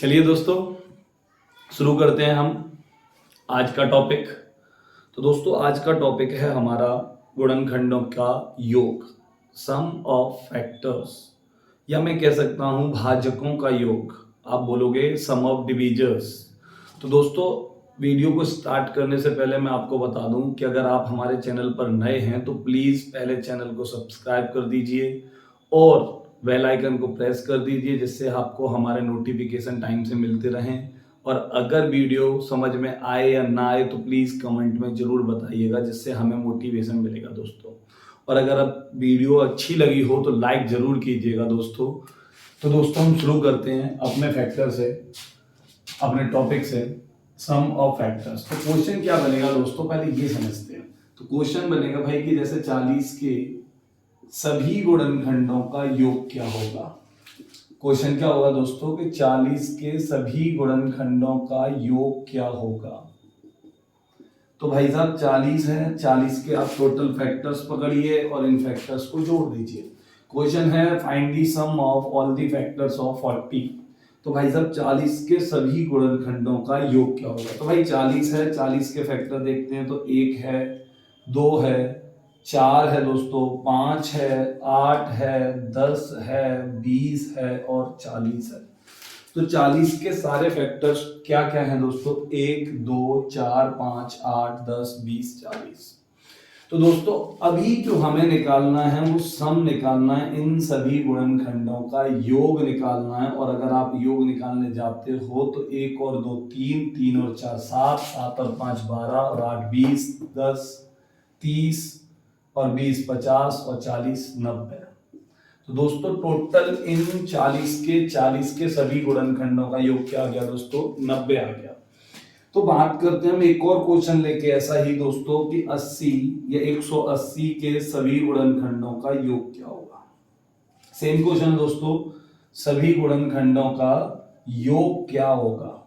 चलिए दोस्तों, शुरू करते हैं हम आज का टॉपिक। तो दोस्तों, आज का टॉपिक है हमारा गुणनखंडों का योग, सम ऑफ फैक्टर्स, या मैं कह सकता हूं भाजकों का योग। आप बोलोगे सम ऑफ डिविजर्स। तो दोस्तों, वीडियो को स्टार्ट करने से पहले मैं आपको बता दूं कि अगर आप हमारे चैनल पर नए हैं तो प्लीज़ पहले चैनल को सब्सक्राइब कर दीजिए और बेल आइकन को प्रेस कर दीजिए, जिससे आपको हमारे नोटिफिकेशन टाइम से मिलते रहें। और अगर वीडियो समझ में आए या ना आए तो प्लीज़ कमेंट में ज़रूर बताइएगा, जिससे हमें मोटिवेशन मिलेगा दोस्तों। और अगर अब वीडियो अच्छी लगी हो तो लाइक ज़रूर कीजिएगा दोस्तों। तो दोस्तों, हम शुरू करते हैं अपने फैक्टर से, अपने टॉपिक से, सम ऑफ फैक्टर्स। तो क्वेश्चन क्या बनेगा दोस्तों, पहले ये समझते हैं। तो क्वेश्चन बनेगा भाई कि जैसे 40 के सभी गुणनखंडों का योग क्या होगा। क्वेश्चन क्या होगा दोस्तों कि 40 के सभी गुणनखंडों का योग क्या होगा। तो भाई साहब 40 है, 40 के आप टोटल फैक्टर्स पकड़िए और इन फैक्टर्स को जोड़ दीजिए। क्वेश्चन है find the sum of all the factors of 40। तो भाई साहब 40 के सभी गुणनखंडों का योग क्या होगा। तो भाई 40 है, 40 के फैक्टर देखते हैं तो 1 है, 2 है, 4 है दोस्तों, 5 है, 8 है, 10 है, 20 है और 40 है। तो 40 के सारे फैक्टर्स क्या क्या हैं दोस्तों, 1, 2, 4, 5, 8, 10, 20, 40। तो दोस्तों, अभी जो हमें निकालना है वो सम निकालना है, इन सभी गुणनखंडों का योग निकालना है। और अगर आप योग निकालने जाते हो तो 1 और 2 3, 3 और 4 7, 7 और 5 12 और 8 20, 10 30 और 20 50 और 40 90। तो दोस्तों, टोटल इन 40 के सभी गुणनखंडों का योग क्या आ गया दोस्तों, 90 आ गया। तो बात करते हैं हम एक और क्वेश्चन लेके ऐसा ही दोस्तों कि 80 या 180 के सभी गुणनखंडों का योग क्या होगा। सेम क्वेश्चन दोस्तों, सभी गुणनखंडों का योग क्या होगा।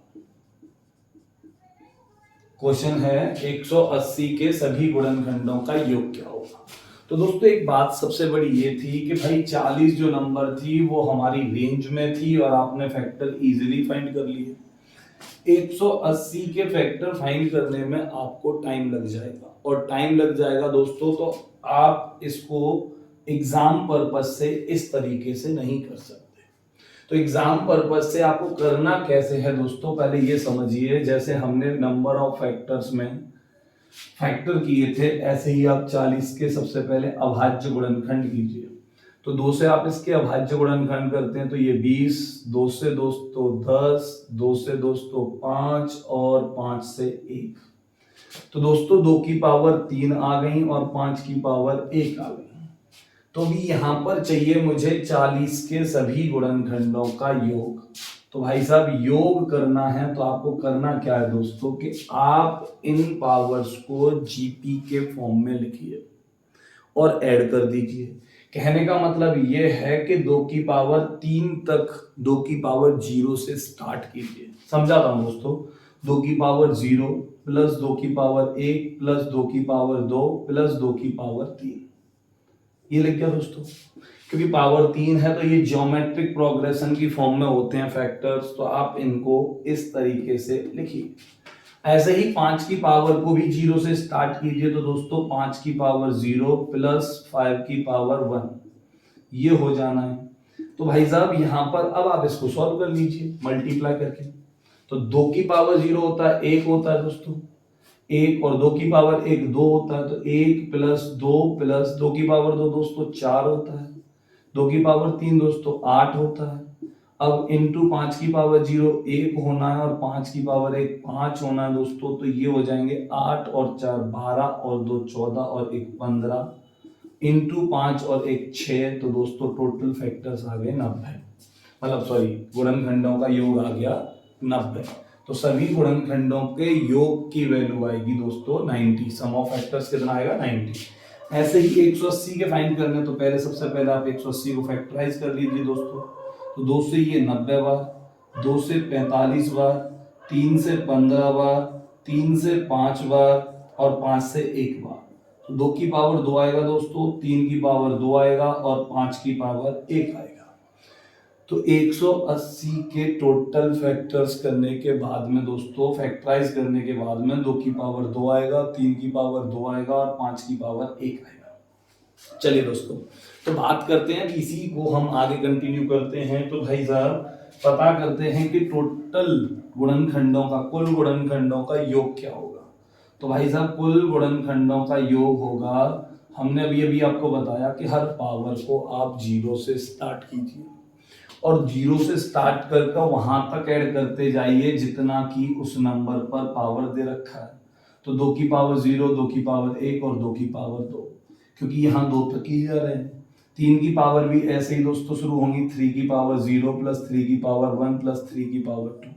क्वेश्चन है 180 के सभी गुणनखंडों का योग क्या होगा। तो दोस्तों, एक बात सबसे बड़ी ये थी कि भाई 40 जो नंबर थी वो हमारी रेंज में थी और आपने फैक्टर इजीली फाइंड कर लिए। 180 के फैक्टर फाइंड करने में आपको टाइम लग जाएगा, और टाइम लग जाएगा दोस्तों तो आप इसको एग्जाम पर्पज से इस तरीके से नहीं कर सकते। तो एग्जाम पर्पज से आपको करना कैसे है दोस्तों, पहले ये समझिए। जैसे हमने नंबर ऑफ फैक्टर्स में फैक्टर किए थे, ऐसे ही आप 40 के सबसे पहले अभाज्य गुणनखंड कीजिए। तो 2 से आप इसके अभाज्य गुणनखंड करते हैं तो ये 20, 2 से दोस्तों 10, 2 से दोस्तों 5 और 5 से 1। तो दोस्तों 2 की पावर 3 आ गई और 5 की पावर 1 आ गई। तो भी यहां पर चाहिए मुझे 40 के सभी गुणनखंडों का योग। तो भाई साहब योग करना है तो आपको करना क्या है दोस्तों कि आप इन पावर्स को जीपी के फॉर्म में लिखिए और ऐड कर दीजिए। कहने का मतलब यह है कि 2 की पावर 3 तक 2 की पावर 0 से स्टार्ट कीजिए। समझाता हूं दोस्तों, 2 की पावर 0 प्लस 2 की पावर 1 प्लस 2 की पावर 2 प्लस 2 की पावर 3, ये लिख गया दोस्तों। क्योंकि पावर 3 है तो ये ज्योमेट्रिक प्रोग्रेशन की फॉर्म में होते हैं फैक्टर्स, तो आप इनको इस तरीके से लिखिए। ऐसे ही 5 की पावर को भी 0 से स्टार्ट कीजिए। तो दोस्तों 5 की पावर 0 प्लस 5 की पावर 1, ये हो जाना है। तो भाई साहब यहां पर अब आप इसको सॉल्व कर लीजिए मल्टीप्लाई करके। तो 2 की पावर 0 होता है 1 होता है दोस्तों, 1 और 2 की पावर 1 2 होता है। तो 1 प्लस 2 प्लस 2 की पावर 2 दोस्तों 4 होता है। 2 की पावर 3 दोस्तों 8 होता है। अब इंटू 5 की पावर 0 1 होना है और 5 की पावर 1 5 होना है दोस्तों। तो ये हो जाएंगे 8 और 4 12 और 2 14 और 1 15 इंटू 5 और 1 6। तो दोस्तों टोटल फैक्टर्स आ गए 90, मतलब सॉरी गुणनखंडों का योग आ गया 90। तो सभी गुणनखंडों के योग की वैल्यू आएगी दोस्तों 90। सम ऑफ फैक्टर्स कितना आएगा 90। ऐसे ही 180 के फाइंड करने तो पहले सबसे पहले आप 180 को फैक्टराइज कर लीजिए दोस्तों। तो 2 से ये 90 बार, 2 से 45 बार, 3 से 15 बार, 3 से 5 बार और 5 से 1 बार। तो 2 की पावर 2 आएगा दोस्तों, 3 की पावर 2 आएगा और 5 की पावर 1 आएगा। तो 180 के टोटल फैक्टर्स करने के बाद में दोस्तों, फैक्टराइज करने के बाद में 2 की पावर 2 आएगा, 3 की पावर 2 आएगा और 5 की पावर 1 आएगा। चलिए दोस्तों, तो बात करते हैं कि इसी को हम आगे कंटिन्यू करते हैं। तो भाई साहब पता करते हैं कि टोटल गुणनखंडों का, कुल गुणनखंडों का योग क्या होगा। तो भाई साहब कुल गुणनखंडों का योग होगा, हमने अभी अभी आपको बताया कि हर पावर को आप 0 से स्टार्ट कीजिए और 0 से स्टार्ट करके वहां तक ऐड करते जाइए जितना कि उस नंबर पर पावर दे रखा है। तो 2 की पावर 0, 2 की पावर 1 और 2 की पावर 2, क्योंकि यहाँ 2 तक ही जा रहे हैं। 3 की पावर भी ऐसे ही दोस्तों शुरू होंगी, 3 की पावर 0 प्लस 3 की पावर 1 प्लस 3 की पावर 2।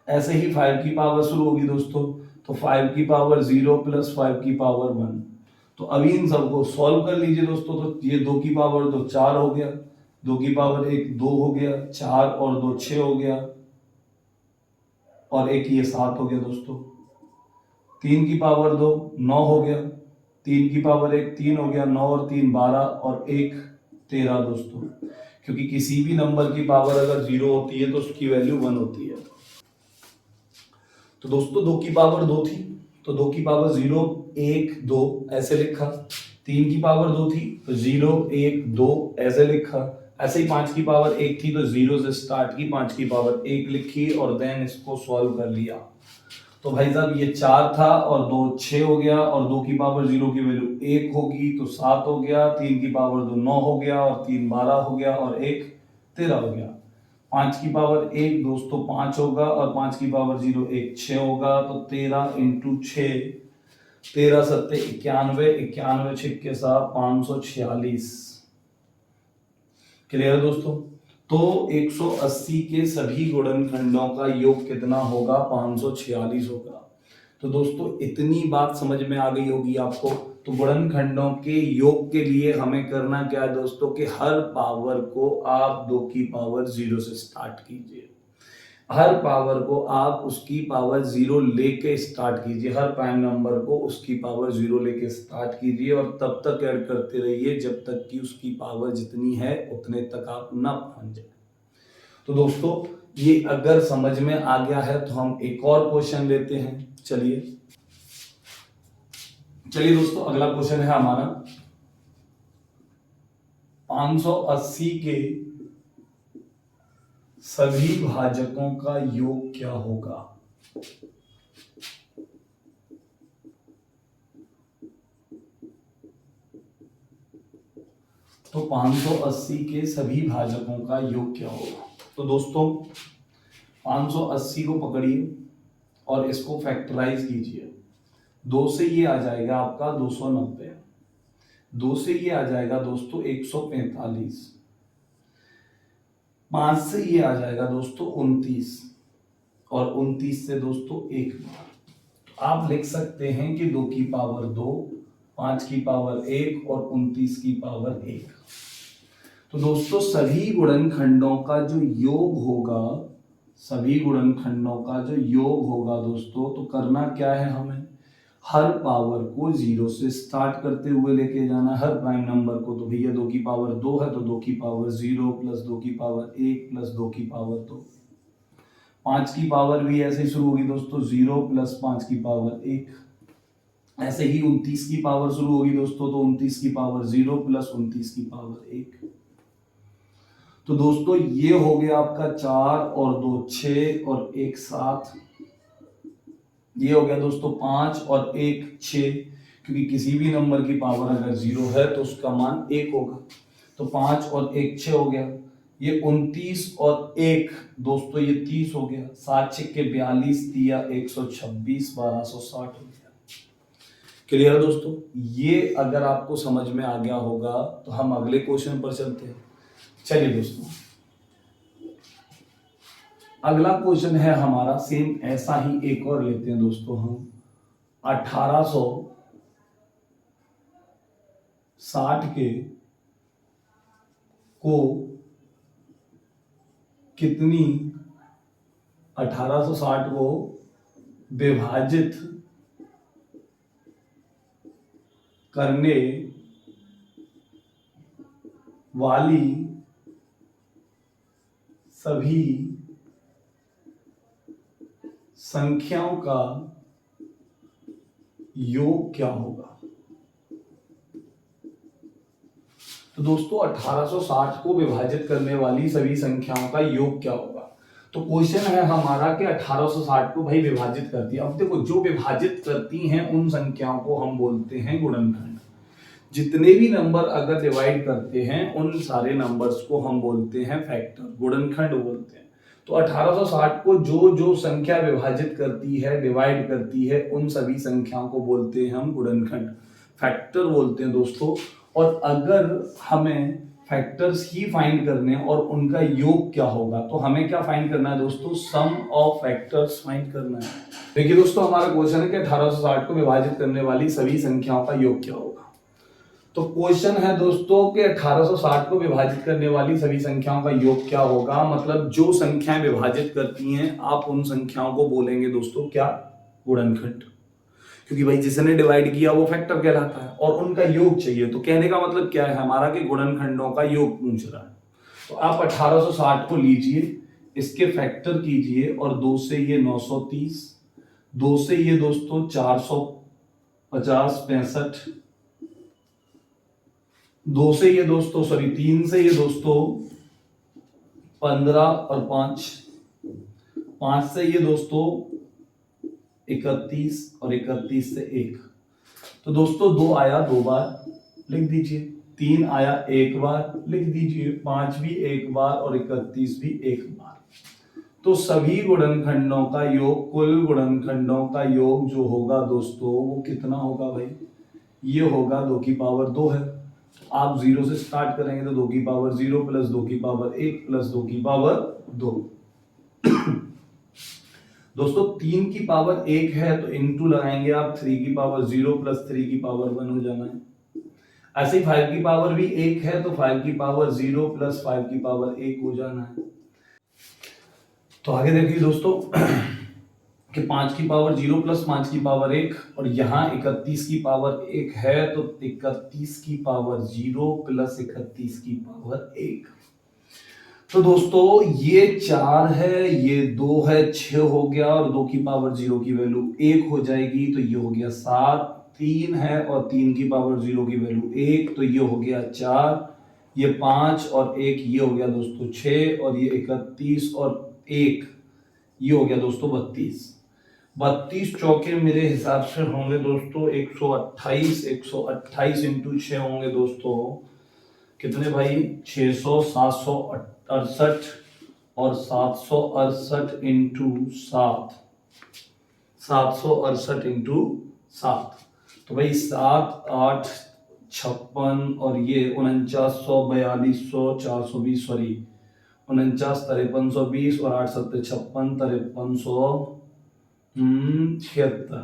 ऐसे ही 5 की पावर शुरू होगी दोस्तों, तो 5 की पावर 0 प्लस 5 की पावर 1। तो अभी इन सबको सॉल्व कर लीजिए दोस्तों। तो ये 2 की पावर 2 4 हो गया, 2 की पावर 1 2 हो गया, 4 और 2 6 हो गया और 1 ये 7 हो गया दोस्तों। 3 की पावर 2 9 हो गया, 3 की पावर 1 3 हो गया, 9 और 3 12 और 1 13 दोस्तों। क्योंकि किसी भी नंबर की पावर अगर 0 होती है तो उसकी वैल्यू 1 होती है। तो दोस्तों 2 की पावर 2 थी, तो 2 की पावर 0 1 2 ऐसे लिखा। 3 की पावर 2 थी तो 0 1 2 ऐसे लिखा। ऐसे ही 5 की पावर 1 थी तो 0 से स्टार्ट की, 5 की पावर 1 लिखी और देन इसको सॉल्व कर लिया। तो भाई साहब ये 4 था और 2 6 हो गया और 2 की पावर 0 की वैल्यू 1 होगी तो 7 हो गया, 3 की पावर 2 9 हो गया और 3 12 हो गया और 1 13 हो गया। 5 की पावर 1 दोस्तों 5 होगा और 5 की पावर 0 1 6 होगा, तो 13 इंटू 6, 13 सत्ते 91, 91 छिक्के साथ 546। क्लियर है दोस्तों। तो 180 के सभी गुणनखंडों का योग कितना होगा, 546 होगा। तो दोस्तों इतनी बात समझ में आ गई होगी आपको। तो गुणनखंडों के योग के लिए हमें करना क्या है दोस्तों, कि हर पावर को आप 2 की पावर 0 से स्टार्ट कीजिए। हर पावर को आप उसकी पावर 0 लेके स्टार्ट कीजिए, हर प्राइम नंबर को उसकी पावर 0 लेके स्टार्ट कीजिए और तब तक ऐड करते रहिए जब तक कि उसकी पावर जितनी है उतने तक आप ना पहुंच जाए। तो दोस्तों ये अगर समझ में आ गया है तो हम एक और क्वेश्चन लेते हैं। चलिए दोस्तों, अगला क्वेश्चन है हमारा 580 के सभी भाजकों का योग क्या होगा। तो 580 के सभी भाजकों का योग क्या होगा। तो दोस्तों 580 को पकड़िए और इसको फैक्टराइज कीजिए। 2 से ये आ जाएगा आपका 290, 2 से ये आ जाएगा दोस्तों 145, 5 से ये आ जाएगा दोस्तों 29 और 29 से दोस्तों 1 बार। तो आप लिख सकते हैं कि 2 की पावर 2, 5 की पावर 1 और 29 की पावर 1। तो दोस्तों सभी गुणनखंडों का जो योग होगा, सभी गुणनखंडों का जो योग होगा दोस्तों, तो करना क्या है, हमें हर पावर को 0 से स्टार्ट करते हुए लेके जाना है, हर प्राइम नंबर को। तो भैया 2 की पावर 2 है तो 2 की पावर 0 प्लस 2 की पावर 1 प्लस 2 की पावर 2। 5 की पावर भी ऐसे ही शुरू होगी दोस्तों, 0 प्लस 5 की पावर 1। ऐसे ही 29 की पावर शुरू होगी दोस्तों, तो 29 की पावर 0 प्लस 29 की पावर 1। तो दोस्तों ये हो गया आपका 4 और 2 6 और 1 7। ये हो गया दोस्तों 5 और 1 6, क्योंकि किसी भी नंबर की पावर अगर 0 है तो उसका मान 1 होगा। तो 5 और 1 6 हो गया। ये 29 और 1 दोस्तों ये 30 हो गया। 7 6 42 दिया 126, 1260 हो गया। क्लियर है दोस्तों। ये अगर आपको समझ में आ गया होगा तो हम अगले क्वेश्चन पर चलते हैं। चलिए दोस्तों, अगला क्वेश्चन है हमारा सेम ऐसा ही एक और लेते हैं दोस्तों हम। 1860 के को कितनी 1860 को विभाजित करने वाली सभी संख्याओं का योग क्या होगा। तो दोस्तों 1860 को विभाजित करने वाली सभी संख्याओं का योग क्या होगा। तो क्वेश्चन है हमारा कि 1860 को भाई विभाजित करती है। अब देखो जो विभाजित करती हैं उन संख्याओं को हम बोलते हैं गुणनखंड। जितने भी नंबर अगर डिवाइड करते हैं उन सारे नंबर्स को हम बोलते हैं फैक्टर, गुणनखंड बोलते हैं। तो 1860 को जो जो संख्या विभाजित करती है, डिवाइड करती है, उन सभी संख्याओं को बोलते हैं हम गुणनखंड, फैक्टर बोलते हैं दोस्तों। और अगर हमें फैक्टर्स ही फाइंड करने और उनका योग क्या होगा, तो हमें क्या फाइंड करना है दोस्तों, सम ऑफ फैक्टर्स फाइंड करना है। देखिए दोस्तों हमारा क्वेश्चन है कि 1860 को विभाजित करने वाली सभी संख्याओं का योग क्या होगा। तो क्वेश्चन है दोस्तों कि 1860 को विभाजित करने वाली सभी संख्याओं का योग क्या होगा, मतलब जो संख्याएं विभाजित करती हैं आप उन संख्याओं को बोलेंगे दोस्तों क्या, गुणनखंड। क्योंकि भाई जिसने डिवाइड किया वो फैक्टर कहलाता है और उनका योग चाहिए। तो कहने का मतलब क्या है हमारा कि गुणनखंडों का योग पूछ रहा है। तो आप 1860 को लीजिए, इसके फैक्टर कीजिए और 2 से ये 930, 2 से ये दोस्तों 450 65, 2 से ये दोस्तों 3 से ये दोस्तों 15 और 5 से ये दोस्तों 31 और 31 से 1। तो दोस्तों 2 आया 2 बार लिख दीजिए, 3 आया 1 बार लिख दीजिए, 5 भी 1 बार और 31 भी 1 बार। तो सभी गुणनखंडों का योग, कुल गुणनखंडों का योग जो होगा दोस्तों वो कितना होगा भाई, ये होगा 2 की पावर 2 है। आप 0 से स्टार्ट करेंगे तो 2 की पावर 0 प्लस 2 की पावर 1 प्लस 2 की पावर 2। दोस्तों 3 की पावर 1 है तो इनटू लगाएंगे आप, 3 की पावर 0 प्लस 3 की पावर 1 हो जाना है। ऐसे ही 5 की पावर भी 1 है तो 5 की पावर 0 प्लस 5 की पावर 1 हो जाना है। तो आगे देखिए दोस्तों कि 5 की पावर 0 प्लस 5 की पावर 1 और यहाँ 31 की पावर 1 है तो 31 की पावर 0 प्लस 31 की पावर 1। तो दोस्तों ये 4 है, ये 2 है, 6 हो गया और 2 की पावर 0 की वैल्यू 1 हो जाएगी तो ये हो गया 7। 3 है और 3 की पावर 0 की वैल्यू 1 तो ये हो गया 4। ये 5 और 1 ये हो गया दोस्तों 6 और ये 31 और 1 ये हो गया दोस्तों 32। 32 चौके मेरे हिसाब से होंगे दोस्तों 128। 128 इंटू 6 होंगे दोस्तों कितने भाई, 600, 768 और 768 इंटू 7, 768 इंटू 7। तो भाई 7 8 56 और ये 49 42 420, सॉरी 49 5320 और 8 7 56 5376।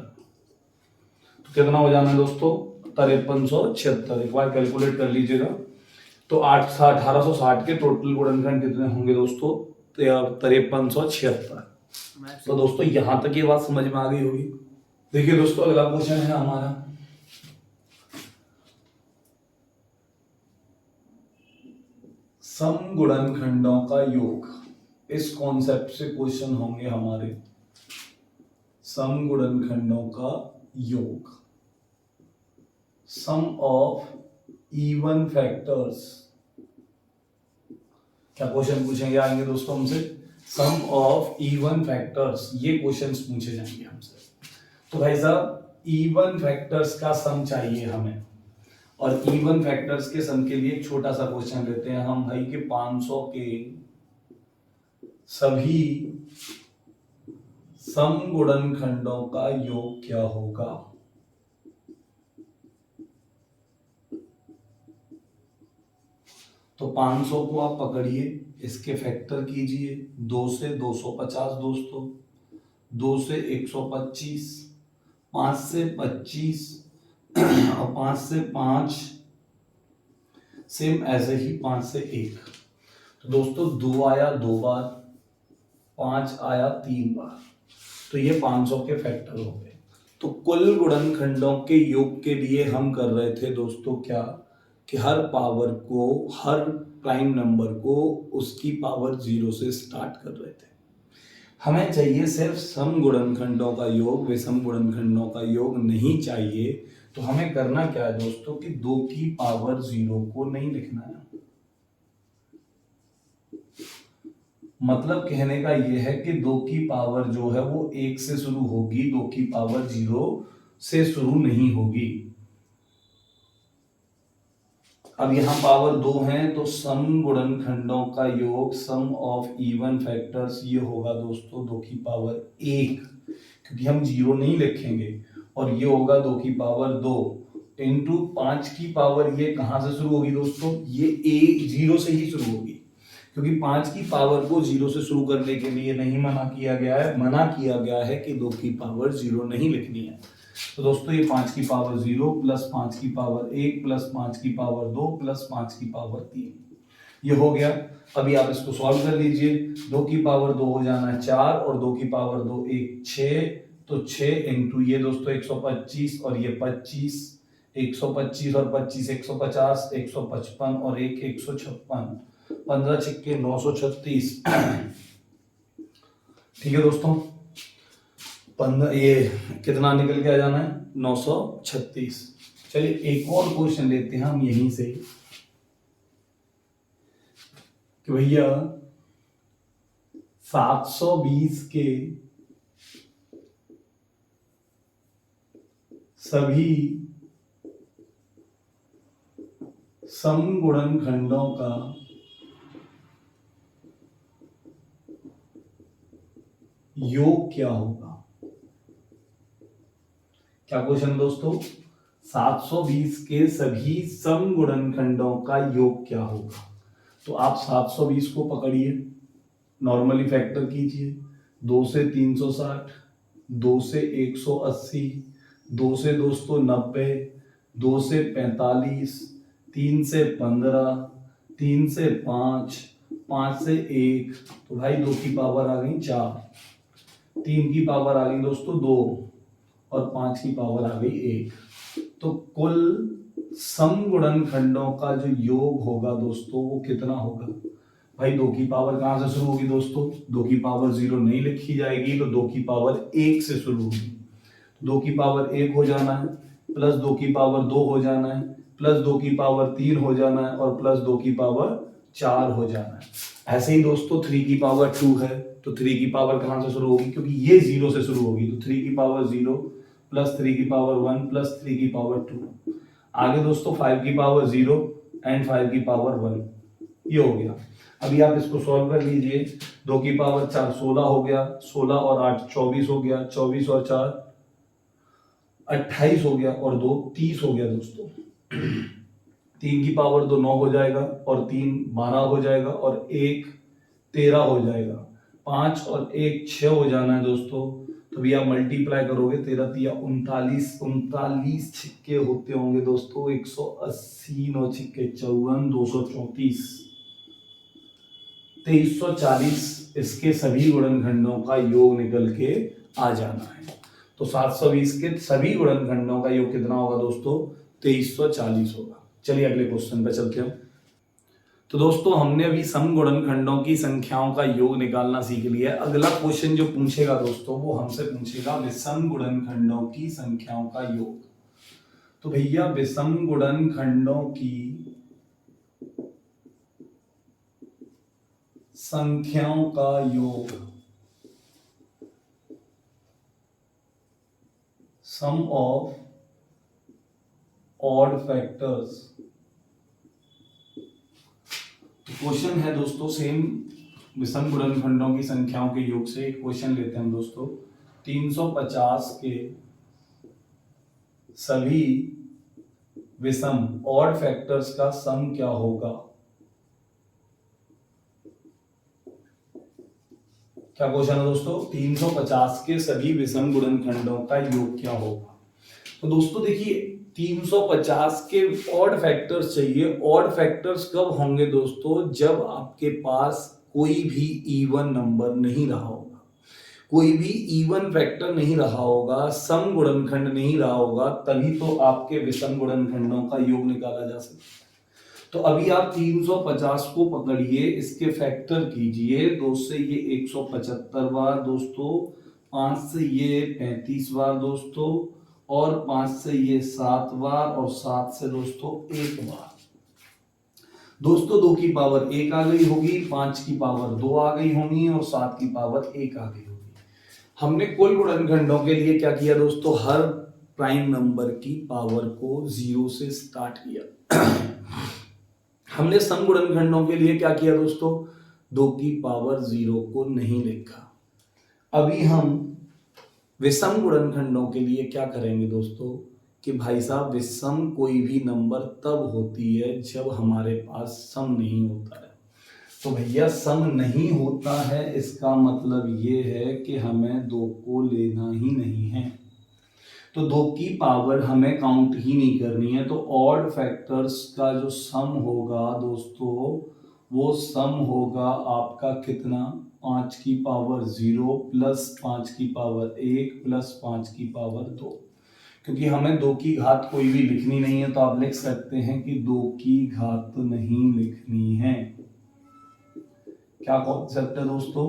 तो कितना हो जाना है दोस्तों, 5376। एक बार कैलकुलेट कर लीजिएगा। तो 1860 के टोटल गुणनखंड कितने होंगे दोस्तों, 5376। तो दोस्तों यहां तक ये बात समझ में आ गई होगी। देखिए दोस्तों अगला क्वेश्चन है हमारा, सम गुणनखंडों का योग। इस कॉन्सेप्ट से क्वेश्चन होंगे हमारे, सम गुणनखंडों का योग, सम ऑफ इवन फैक्टर्स। क्या क्वेश्चन पूछेंगे आएंगे दोस्तों हमसे, सम ऑफ इवन फैक्टर्स, ये क्वेश्चंस पूछे जाएंगे हमसे। तो भाई साहब इवन फैक्टर्स का सम चाहिए हमें, और इवन फैक्टर्स के सम के लिए एक छोटा सा क्वेश्चन लेते हैं हम भाई कि 500 के सभी सम गुणनखंडों का योग क्या होगा। तो 500 को आप पकड़िए, इसके फैक्टर कीजिए, 2 से 250 दोस्तों, 2 से 125, 5 से 25 और 5 से 5, सेम ऐसे ही 5 से 1। तो दोस्तों 2 आया 2 बार, 5 आया 3 बार, तो ये 500 के फैक्टर हो गए। तो कुल गुणनखंडों के योग के लिए हम कर रहे थे दोस्तों क्या, कि हर पावर को, हर प्राइम नंबर को उसकी पावर 0 से स्टार्ट कर रहे थे। हमें चाहिए सिर्फ सम गुणनखंडों का योग, विषम गुणनखंडों का योग नहीं चाहिए। तो हमें करना क्या है दोस्तों कि 2 की पावर 0 को नहीं लिखना है। मतलब कहने का यह है कि 2 की पावर जो है वो 1 से शुरू होगी, 2 की पावर 0 से शुरू नहीं होगी। अब यहां पावर 2 है तो सम गुणनखंडों का योग, सम ऑफ इवन फैक्टर्स, ये होगा दोस्तों 2 की पावर 1, क्योंकि हम 0 नहीं लिखेंगे। और ये होगा 2 की पावर 2 इंटू 5 की पावर, ये कहां से शुरू होगी दोस्तों, ये 1 0 से ही शुरू होगी, क्योंकि 5 की पावर को 0 से शुरू करने के लिए नहीं मना किया गया है। मना किया गया है कि 2 की पावर 0 नहीं लिखनी है। तो दोस्तों ये 5 की पावर 0 प्लस 5 की पावर 1 प्लस 5 की पावर 2 प्लस 5 की पावर 3, ये हो गया। अभी आप इसको सॉल्व कर लीजिए। 2 की पावर 2 हो जाना है 4 और 2 की पावर 2 1 6, तो 6 इंटू ये दोस्तों 125 और ये 25, 125 और 25 150, 155 और 1 156, 15 छिक्के 936। ठीक है दोस्तों, 15 ये कितना निकल के आ जाना है 936। चलिए एक और क्वेश्चन लेते हैं हम यहीं से कि भैया 720 के सभी सम गुणनखंडों का योग क्या होगा। क्या क्वेश्चन दोस्तों, 720 के सभी सम गुणनखंडों का योग क्या होगा। तो आप 720 को पकड़िए, नॉर्मली फैक्टर कीजिए, 2 से 360, 2 से 180, 2 से दोस्तों 90, 2 से 45, 3 से 15, 3 से 5, 5 से 1, तो भाई 2 की पावर आ गई 4, 3 की पावर आ गई दोस्तों 2 और 5 की पावर आ गई 1। तो कुल सम गुणनखंडों का जो योग होगा दोस्तों वो कितना होगा। भाई 2 की पावर कहां से शुरू होगी दोस्तों, 2 की पावर 0 नहीं लिखी जाएगी, तो 2 की पावर 1 से शुरू होगी। 2 की पावर 1 हो जाना है, प्लस 2 की पावर 2 हो जाना है, प्लस 2 की पावर 3 हो जाना है और प्लस 2 की पावर 4 हो जाना है। ऐसे ही दोस्तों 3 की पावर 2 है, तो 3 की पावर कहां से शुरू होगी, क्योंकि ये 0 से शुरू होगी, तो 3 की पावर 0 प्लस 3 की पावर 1 प्लस 3 की पावर 2। आगे दोस्तों 5 की पावर 0 एंड 5 की पावर 1, ये हो गया। अभी आप इसको सॉल्व कर लीजिए। 2 की पावर 4 16 हो गया, 16 और 8 24 हो गया, 24 और 4 28 हो गया और 2 30 हो गया दोस्तों। 3 की पावर 2 9 हो जाएगा और 3 12 हो जाएगा और 1 13 हो जाएगा, 5 और 1 6 हो जाना है दोस्तों। तो भी आप मल्टीप्लाई करोगे, 13 तिया 39, 39 छिक्के होते होंगे दोस्तों 180, 9 छिक्के 54, 234, 2340 इसके सभी गुणनखंडों का योग निकल के आ जाना है। तो 720 के सभी गुणनखंडों का योग कितना होगा दोस्तों, 2340 होगा। चलिए अगले क्वेश्चन पे चलते हैं। तो दोस्तों हमने अभी सम गुणनखंडों की संख्याओं का योग निकालना सीख लिया है। अगला क्वेश्चन जो पूछेगा दोस्तों वो हमसे पूछेगा विषम गुणनखंडों की संख्याओं का योग। तो भैया विषम गुणनखंडों की संख्याओं का योग, सम ऑफ ऑड फैक्टर्स। क्वेश्चन है दोस्तों सेम विषम गुणनखंडों की संख्याओं के योग से एक क्वेश्चन लेते हैं दोस्तों। 350 के सभी विषम ऑड फैक्टर्स का सम क्या होगा। क्या क्वेश्चन है दोस्तों, 350 के सभी विषम गुणनखंडों का योग क्या होगा। तो दोस्तों देखिए 350 के ऑड फैक्टर्स चाहिए। ऑड फैक्टर्स कब होंगे दोस्तों, जब आपके पास कोई भी इवन नंबर नहीं रहा होगा, कोई भी इवन फैक्टर नहीं रहा होगा, सम गुणनखंड नहीं रहा होगा, तभी तो आपके विषम गुणनखंडों का योग निकाला जा सकता है। तो अभी आप 350 को पकड़िए, इसके फैक्टर कीजिए, 2 से ये 175 बार दोस्तों, 5 से ये 35 बार दोस्तों, और 5 से ये 7 बार, और 7 से दोस्तों 1 बार। दोस्तों 2 की पावर 1 आ गई होगी, 5 की पावर 2 आ गई होगी, और 7 की पावर 1 आ गई होगी। हमने कुल गुणनखंडों के लिए क्या किया दोस्तों, हर प्राइम नंबर की पावर को 0 से स्टार्ट किया। हमने सम गुणनखंडों के लिए क्या किया दोस्तों, 2 की पावर 0 को नहीं लिखा। अभी हम विषम गुणनखंडों के लिए क्या करेंगे दोस्तों, कि भाई साहब विषम कोई भी नंबर तब होती है जब हमारे पास सम नहीं होता है। तो भैया सम नहीं होता है, इसका मतलब ये है कि हमें 2 को लेना ही नहीं है। तो 2 की पावर हमें काउंट ही नहीं करनी है। तो ऑड फैक्टर्स का जो सम होगा दोस्तों, वो सम होगा आपका कितना, 5 की पावर 0 प्लस 5 की पावर 1 प्लस 5 की पावर 2। क्योंकि हमें 2 की घात कोई भी लिखनी नहीं है, तो आप लिख सकते हैं कि 2 की घात नहीं लिखनी है। क्या कॉन्सेप्ट है दोस्तों,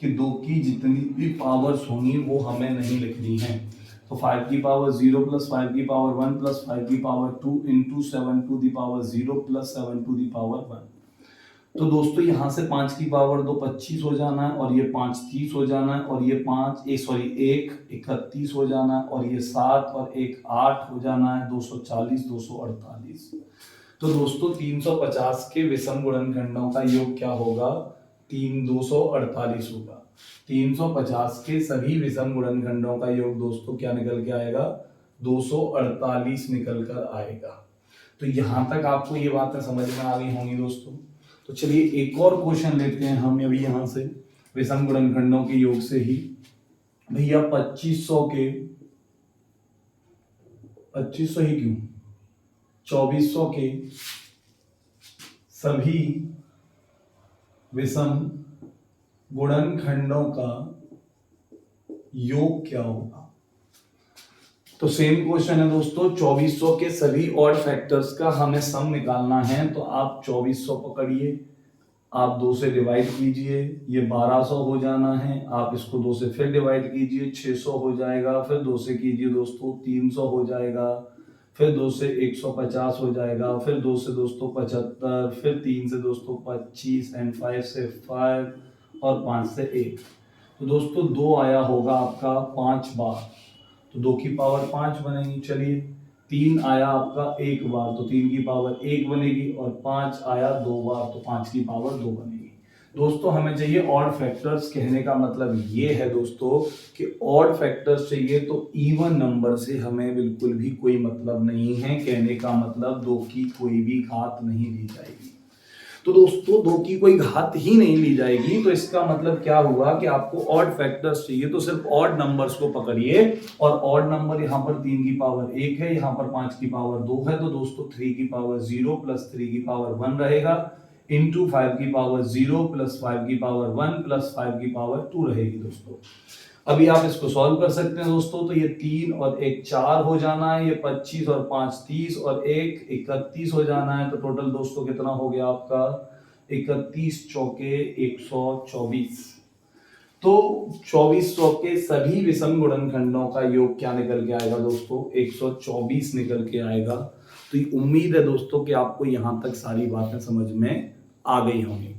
कि 2 की जितनी भी पावर्स होंगी वो हमें नहीं लिखनी है। तो 5 की पावर 0 प्लस 5 की पावर 1 प्लस 5 की power 2 into 7 to the power 0 plus 7 to the power 1। तो दोस्तों यहाँ से 5 की पावर 2 25 हो जाना है, और ये 5 30 हो जाना है, और ये 1 31 हो जाना है, और ये 7 और 1 8 हो जाना है, 240 248। तो दोस्तों 350 के विषम गुणनखंडों का योग क्या होगा, 248 होगा। 350 के सभी विषम गुणनखंडों का योग दोस्तों क्या निकल के आएगा, 248 निकल कर आएगा। तो यहां तक आपको ये बातें समझ में आ गई होंगी दोस्तों। तो चलिए एक और क्वेश्चन लेते हैं हम अभी यहां से, विषम गुणनखंडों के योग से ही। भैया 2500 ही क्यों, 2400 के सभी विषम गुणनखंडों का योग क्या होगा। तो सेम क्वेश्चन है दोस्तों, 2400 के सभी ऑड फैक्टर्स का हमें सम निकालना है। तो आप 2400 पकड़िए, आप 2 से डिवाइड कीजिए, ये 1200 हो जाना है, आप इसको 2 से फिर डिवाइड कीजिए, 600 हो जाएगा, फिर 2 से कीजिए दोस्तों 300 हो जाएगा, फिर 2 से 150 हो जाएगा, फिर 2 से दोस्तों 75, फिर 3 से दोस्तों 25, एंड 5 से 5, और 5 से 1। तो दोस्तों 2 आया होगा आपका 5 बार, तो 2 की पावर 5 बनेगी। चलिए 3 आया आपका 1 बार, तो 3 की पावर 1 बनेगी, और 5 आया 2 बार, तो 5 की पावर 2 बनेगी। दोस्तों हमें चाहिए ऑड फैक्टर्स, कहने का मतलब ये है दोस्तों कि ऑड फैक्टर्स चाहिए तो इवन नंबर से हमें बिल्कुल भी कोई मतलब नहीं है। कहने का मतलब 2 की कोई भी घात नहीं ली जाएगी। तो दोस्तों 2 की कोई घात ही नहीं ली जाएगी, तो इसका मतलब क्या हुआ कि आपको ऑड फैक्टर्स चाहिए तो सिर्फ ऑड नंबर्स को पकड़िए, और ऑड नंबर यहाँ पर 3 की पावर 1 है, यहाँ पर 5 की पावर 2 है, तो दोस्तों 3 की पावर 0 प्लस 3 की पावर 1 रहेगा, इंटू 5 की पावर 0 प्लस 5 की पावर 1 प्लस 5 की पावर 2 रहेगी दोस्तों। अभी आप इसको सॉल्व कर सकते हैं दोस्तों। तो ये 3 और 1 4 हो जाना है, ये 25 और 5 30, और 1 31 हो जाना है। तो टोटल दोस्तों कितना हो गया आपका, 31 चौके 124। तो 2400 के सभी विषम गुणनखंडों का योग क्या निकल के आएगा दोस्तों, 124 निकल के आएगा। तो ये उम्मीद है दोस्तों कि आपको यहां तक सारी बातें समझ में आ गई होंगी।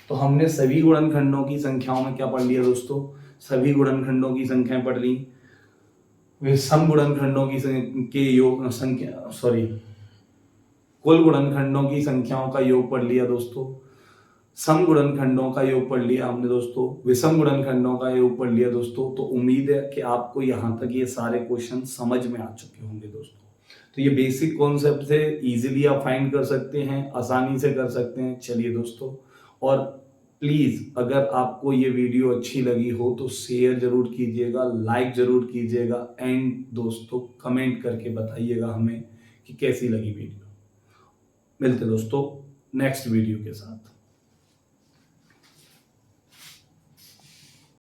तो हमने सभी गुणनखंडों की संख्याओं में क्या पढ़ लिया दोस्तों, सभी गुणनखंडों की संख्याएं पढ़ ली, विषम गुणनखंडों के योग संख्या कुल गुणनखंडों की संख्याओं का योग पढ़ लिया दोस्तों, सम गुणनखंडों का योग पढ़ लिया हमने दोस्तों, विषम गुणनखंडों का योग पढ़ लिया दोस्तों। तो उम्मीद है कि आपको यहाँ तक ये सारे क्वेश्चन समझ में आ चुके होंगे दोस्तों। तो ये बेसिक कॉन्सेप्ट से इजीली आप फाइंड कर सकते हैं, आसानी से कर सकते हैं। चलिए दोस्तों, और प्लीज अगर आपको ये वीडियो अच्छी लगी हो तो शेयर जरूर कीजिएगा, लाइक जरूर कीजिएगा, एंड दोस्तों कमेंट करके बताइएगा हमें कि कैसी लगी वीडियो। मिलते दोस्तों नेक्स्ट वीडियो के साथ।